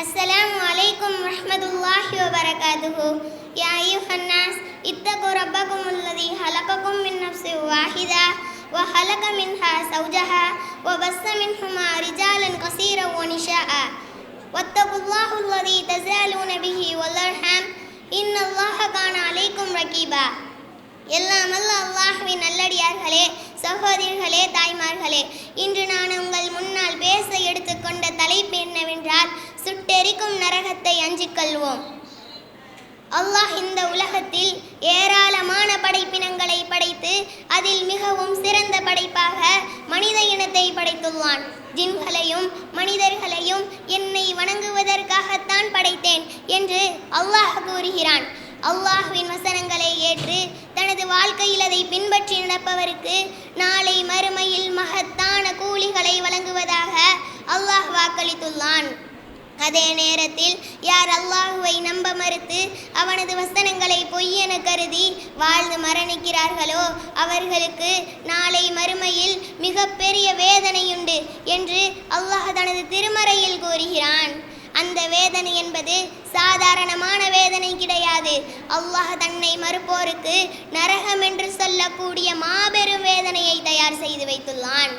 السلام عليكم ورحمة الله وبركاته. يا أيها الناس اتقوا ربكم الذي خلقكم من نفس واحدة وخلق منها زوجها وبث منهما رجالا كثيرا ونساء واتقوا الله الذي تساءلون به والأرحام إن الله كان عليكم رقيبا. எல்லாம் அல்ல அல்லாஹ்வின் நல்லடியார்களே, சகோதரர்களே, தாய்மார்களே, இன்று நான் உங்கள் முன்னால் பேச எடுத்துக்கொண்ட தலைப்பு என்னவென்றால், சுட்டெரிக்கும் நரகத்தை அஞ்சிக் கொள்வோம். அல்லாஹ் இந்த உலகத்தில் ஏராளமான படைப்பினங்களை படைத்து அதில் மிகவும் சிறந்த படைப்பாக மனித இனத்தை படைத்துள்ளான். ஜின்களையும் மனிதர்களையும் என்னை வணங்குவதற்காகத்தான் படைத்தேன் என்று அல்லாஹ் கூறுகிறான். அல்லாஹ்வின் வசனங்களை ஏற்று தனது வாழ்க்கையில் அதை பின்பற்றி நடப்பவருக்கு நாளை மறுமையில் மகத்தான கூலிகளை வழங்குவதாக அல்லாஹ் வாக்களித்துள்ளான். அதே நேரத்தில் யார் அல்லாஹுவை நம்ப மறுத்து அவனது வசனங்களை பொய்யென கருதி வாழ்ந்து மரணிக்கிறார்களோ அவர்களுக்கு நாளை மறுமையில் மிகப்பெரிய வேதனையுண்டு என்று அல்லாஹ் தனது திருமறையில் கூறுகிறான். அந்த வேதனை என்பது சாதாரணமான வேதனை கிடையாது. அல்லாஹ் தன்னை மறுப்போருக்கு நரகம் என்று சொல்லக்கூடிய மாபெரும் வேதனையை தயார் செய்து வைத்துள்ளான்.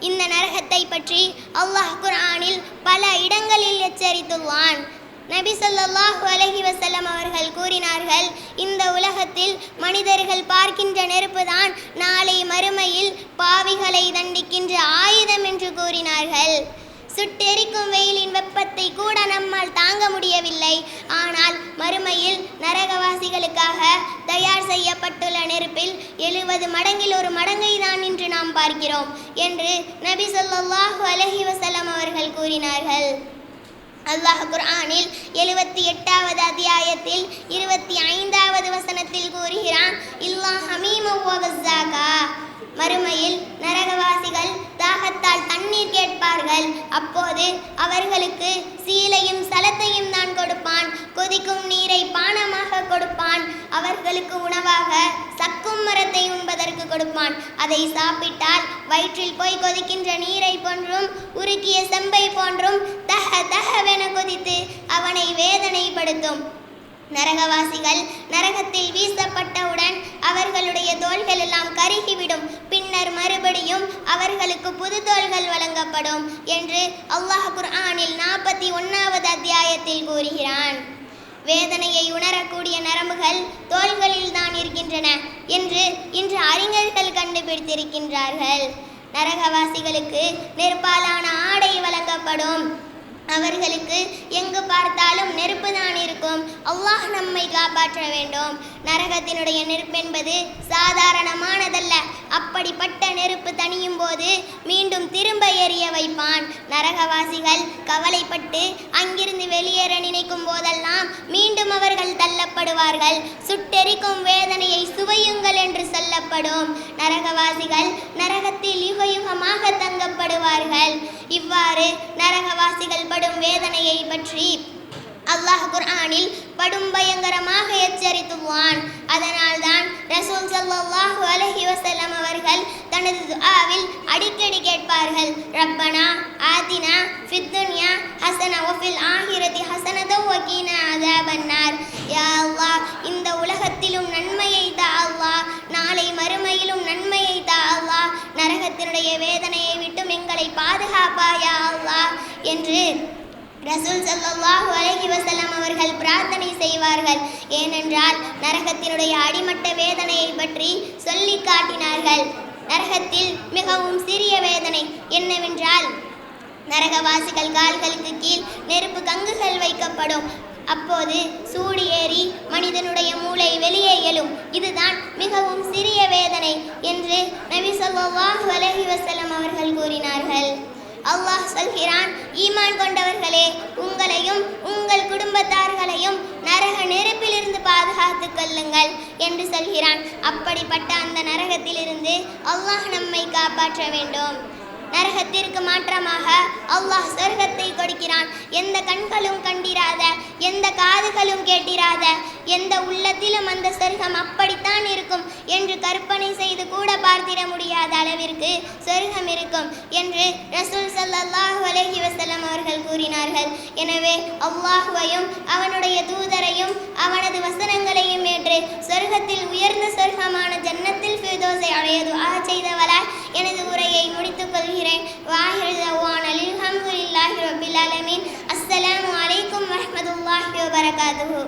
இந்த நரகத்தை பற்றி அல்லாஹ் குர்ஆனில் பல இடங்களில் எச்சரித்துள்ளான். நபி ஸல்லல்லாஹு அலைஹி வஸல்லம் அவர்கள் கூறினார்கள், இந்த உலகத்தில் மனிதர்கள் பார்க்கின்ற நெருப்புதான் நாளை மறுமையில் பாவிகளை தண்டிக்கின்ற ஆயுதம் என்று கூறினார்கள். சுட்டெரிக்கும் வெயிலின் வெப்பத்தை கூட நம்மால் தாங்க முடியவில்லை. ஆனால் மறுமையில் நரகவாசிகளுக்காக தயார் செய்யப்பட்டுள்ள நெருப்பில் 70 மடங்கில் ஒரு மடங்கை தான் இன்று நாம் பார்க்கிறோம் என்று நபி ஸல்லல்லாஹு அலைஹி வஸல்லம் அவர்கள் கூறினார்கள். அல்லாஹ் குர்ஆனில் 78வது அத்தியாயத்தில் 25வது வசனத்தில் கூறுகிறான், இல்லா ஹமீமு வ கஸ்ஸாகா. மறுமையில் நரகவாசிகள் தாகத்தால் தண்ணீர் கேட்பார்கள். அப்போது அவர்களுக்கு சீலையும் சலத்தையும் தான் கொடுப்பான். கொதிக்கும் நீரை பானமாக கொடுப்பான். அவர்களுக்கு உணவாக சக்கும் மரத்தை உண்பதற்கு கொடுப்பான். அதை சாப்பிட்டால் வயிற்றில் போய் கொதிக்கின்ற நீரை போன்றும் உருக்கிய செம்பை போன்றும் தக தகவென கொதித்து அவனை வேதனைப்படுத்தும். நரகவாசிகள் நரகத்தில் வீசப்பட்டவுடன் அவர்களுடைய தோள்கள் எல்லாம் கருகிவிடும். பின்னர் மறுபடியும் அவர்களுக்கு புது தோள்கள் வழங்கப்படும் என்று அல்லாஹ் குர்ஆனில் 41வது அத்தியாயத்தில் கூறுகிறான். வேதனையை உணரக்கூடிய நரம்புகள் தோள்களில் தான் இருக்கின்றன என்று இன்று அறிஞர்கள் கண்டுபிடித்திருக்கின்றார்கள். நரகவாசிகளுக்கு நெருப்பாலான ஆடை வழங்கப்படும். அவர்களுக்கு எங்கு பார்த்தாலும் நெருப்பு தான் இருக்கும். அல்லாஹ் நம்மை காப்பாற்ற வேண்டும். நரகத்தினுடைய நெருப்பு என்பது சாதாரணமானதல்ல. அப்படிப்பட்ட நெருப்பு தணியும் போது மீண்டும் திரும்ப எரிய வைப்பான். நரகவாசிகள் கவலைப்பட்டு அங்கிருந்து வெளியேற நினைக்கும் போதெல்லாம் மீண்டும் அவர்கள் தள்ளப்படுவார்கள். சுட்டெரிக்கும் வேதனையை சுவையுங்கள் என்று சொல்லப்படும். நரகவாசிகள் நரகத்தில் யுகயுகமாக தங்கப்படுவார்கள். இவ்வாறு நரகவாசிகள் படும் வேதனையை பற்றி அல்லாஹ் குர்ஆனில் படும் பயங்கரமாக எச்சரித்துள்ளான். அதனால்தான் ரசூல் ஸல்லல்லாஹு அலைஹி வஸல்லம் அவர்கள் தனது துஆவில் அடிக்கடி கேட்பார்கள், ரப்பனா ஆதினா ஃபித் துன்யா ஹஸனா வ ஃபில் ஆஹிரதி ஹஸனத வ கீனா அஸாபன்னார். யா அல்லாஹ், இந்த உலகத்திலும் நன்மையை தா அல்லாஹ், நாளை மறுமையிலும் நன்மையை தா அல்லாஹ், நரகத்தினுடைய வேதனையை விட்டும் எங்களை பாதுகாப்பாயா அல்லாஹ் என்று ரசூல் ஸல்லல்லாஹு அலைஹி வஸல்லம் அவர்கள் பிரார்த்தனை செய்வார்கள். ஏனென்றால் நரகத்தினுடைய அடிமட்ட வேதனையை பற்றி சொல்லி காட்டினார்கள். நரகத்தில் மிகவும் சிறிய வேதனை என்னவென்றால், நரகவாசிகள் கால்களுக்கு கீழ் நெருப்பு கங்குகள் வைக்கப்படும். அப்போது சூடு ஏறி மனிதனுடைய மூளை வெளியே எழும். இதுதான் மிகவும் சிறிய வேதனை என்று நபி ஸல்லல்லாஹு அலைஹி வஸல்லம் அவர்கள் கூறினார்கள். அல்லாஹ் சொல்கிறான், ஈமான் கொண்டவர்களே, உங்களையும் உங்கள் குடும்பத்தார்களையும் நரக நெருப்பிலிருந்து பாதுகாத்துக் கொள்ளுங்கள் என்று சொல்கிறான். அப்படிப்பட்ட அந்த நரகத்திலிருந்து அல்லாஹ் நம்மை காப்பாற்ற வேண்டும். நரகத்திற்கு மாற்றமாக அல்லாஹ் சொர்க்கத்தை கொடுக்கிறான். எந்த கண்களும் கண்டிராத எந்த காதுகளும் கேட்டிராத, எந்த உள்ளத்திலும் அந்த சொர்க்கம் அப்படித்தான் இருக்கும் என்று கற்பனை செய்து கூட பார்த்திட முடியாத அளவிற்கு சொர்க்கம் இருக்கும் என்று ரசூல் ஸல்லல்லாஹு அலைஹி வஸல்லம் அவர்கள் கூறினார்கள். எனவே அல்லாஹ்வையும் அவனுடைய தூதரையும் அவனது வசனங்களையும் ஏற்று சொர்க்கத்தில் உயர்ந்த சொர்க்கமான ஜன்னத்தில் ஃபிர்தௌஸை அடைய துஆ செய்தவளாய் எனது உரையை முடித்துக் கொள்கிறேன். வாஹிரு தஅவானா அல்ஹம்துலில்லாஹி ரப்பில் ஆலமீன். அஸ்ஸலாமு அலைக்கும் வரஹ்மத்துல்லாஹி வபரகாத்துஹு.